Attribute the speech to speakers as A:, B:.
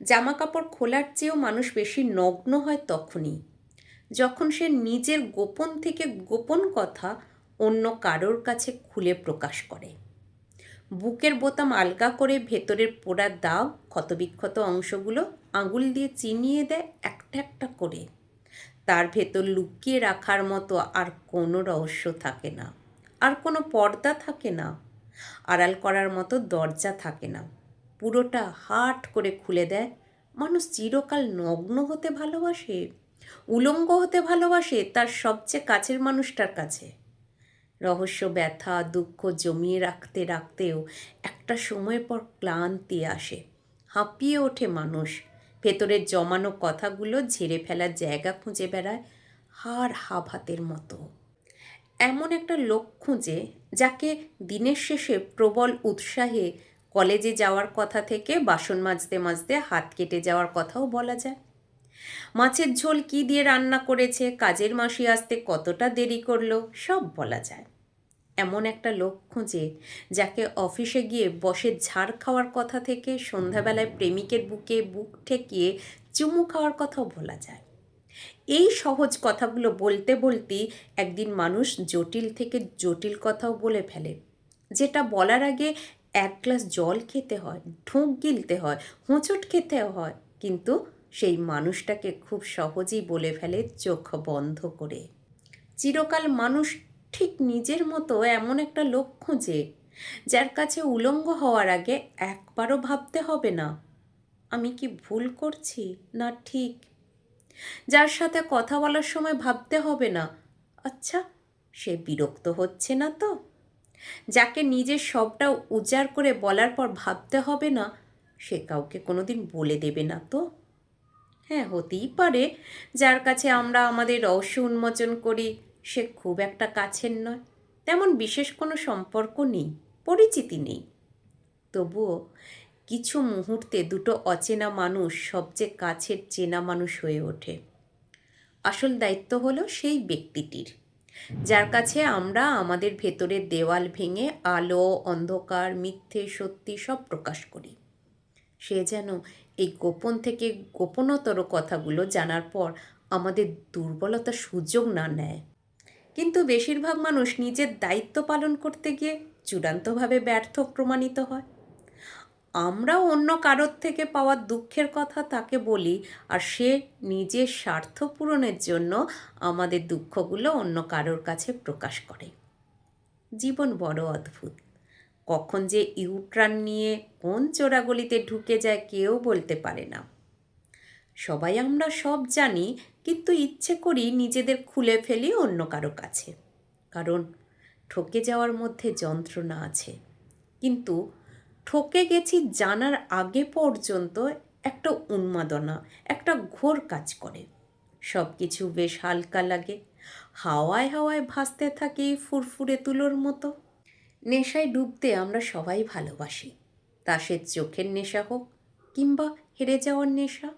A: জামা কাপড় খোলার চেয়েও মানুষ বেশি নগ্ন হয় তখনই, যখন সে নিজের গোপন থেকে গোপন কথা অন্য কারোর কাছে খুলে প্রকাশ করে। বুকের বোতাম আলগা করে ভেতরের পোড়া দাগ, ক্ষতবিক্ষত অংশগুলো আঙুল দিয়ে চিনিয়ে দেয় একটা একটা করে। তার ভেতর লুকিয়ে রাখার মতো আর কোনো রহস্য থাকে না, আর কোনো পর্দা থাকে না, আড়াল করার মতো দরজা থাকে না। পুরোটা হাট করে খুলে দেয়। মানুষ চিরকাল নগ্ন হতে ভালোবাসে, উলঙ্গ হতে ভালোবাসে তার সবচেয়ে কাছের মানুষটার কাছে। রহস্য, ব্যথা, দুঃখ জমিয়ে রাখতে রাখতেও একটা সময় পর ক্লান্তি আসে, হাঁপিয়ে ওঠে মানুষ। ভেতরের জমানো কথাগুলো ঝেড়ে ফেলার জায়গা খুঁজে বেড়ায় হাড় হাফাতের মতো। এমন একটা লোক খুঁজে যাকে দিনের শেষে প্রবল উৎসাহে কলেজে যাওয়ার কথা থেকে বাসন মাজতে মাজতে হাত কেটে যাওয়ার কথাও বলা যায়। মাছের ঝোল কী দিয়ে রান্না করেছে, কাজের মাসি আসতে কতটা দেরি করলো, সব বলা যায়। এমন একটা লোক খুঁজে যাকে অফিসে গিয়ে বসের ঝাড় খাওয়ার কথা থেকে সন্ধ্যাবেলায় প্রেমিকের বুকে বুক ঠেকিয়ে চুমু খাওয়ার কথাও বলা যায়। এই সহজ কথাগুলো বলতে বলতেই একদিন মানুষ জটিল থেকে জটিল কথাও বলে ফেলে, যেটা বলার আগে এক গ্লাস জল খেতে হয়, ঢোক গিলতে হয়, হোঁচট খেতে হয়, কিন্তু সেই মানুষটাকে খুব সহজেই বলে ফেলে চোখ বন্ধ করে। চিরকাল মানুষ ঠিক নিজের মতো এমন একটা লোক খোঁজে যার কাছে উলঙ্গ হওয়ার আগে একবারও ভাবতে হবে না আমি কি ভুল করছি না ঠিক। যার সাথে কথা বলার সময় ভাবতে হবে না, আচ্ছা সে বিরক্ত হচ্ছে না তো। যাকে নিজের সবটা উজাড় করে বলার পর ভাবতে হবে না সে কাউকে কোনোদিন বলে দেবে না তো। হ্যাঁ, হতেই পারে যার কাছে আমরা আমাদের রহস্য উন্মোচন করি সে খুব একটা কাছের নয়, তেমন বিশেষ কোনো সম্পর্ক নেই, পরিচিতি নেই। তবুও কিছু মুহূর্তে দুটো অচেনা মানুষ সবচেয়ে কাছের চেনা মানুষ হয়ে ওঠে। আসল দায়িত্ব হলো সেই ব্যক্তিটির, যার কাছে আমরা আমাদের ভেতরের দেওয়াল ভেঙে আলো, অন্ধকার, মিথ্যে, সত্যি সব প্রকাশ করি। সে যেন এই গোপন থেকে গোপনতর কথাগুলো জানার পর আমাদের দুর্বলতার সুযোগ না নেয়। কিন্তু বেশিরভাগ মানুষ নিজের দায়িত্ব পালন করতে গিয়ে চূড়ান্তভাবে ব্যর্থ প্রমাণিত হয়। আমরাও অন্য কারোর থেকে পাওয়া দুঃখের কথা তাকে বলি, আর সে নিজের স্বার্থ পূরণের জন্য আমাদের দুঃখগুলো অন্য কারোর কাছে প্রকাশ করে। জীবন বড় অদ্ভুত, কখন যে ইউটার্ন নিয়ে কোন চোরাগলিতে ঢুকে যায় কেউ বলতে পারে না। সবাই আমরা সব জানি, কিন্তু ইচ্ছে করি নিজেদের খুলে ফেলি অন্য কারো কাছে, কারণ ঠকে যাওয়ার মধ্যে যন্ত্রণা আছে। কিন্তু ঠকে গেছি জানার আগে পর্যন্ত একটা উন্মাদনা, একটা ঘোর কাজ করে। সব কিছু বেশ হালকা লাগে, হাওয়ায় হাওয়ায় ভাসতে থাকে ফুরফুরে তুলোর মতো। নেশায় ডুবতে আমরা সবাই ভালোবাসি, তাসের চোখের নেশা হোক কিংবা হেরে যাওয়ার নেশা।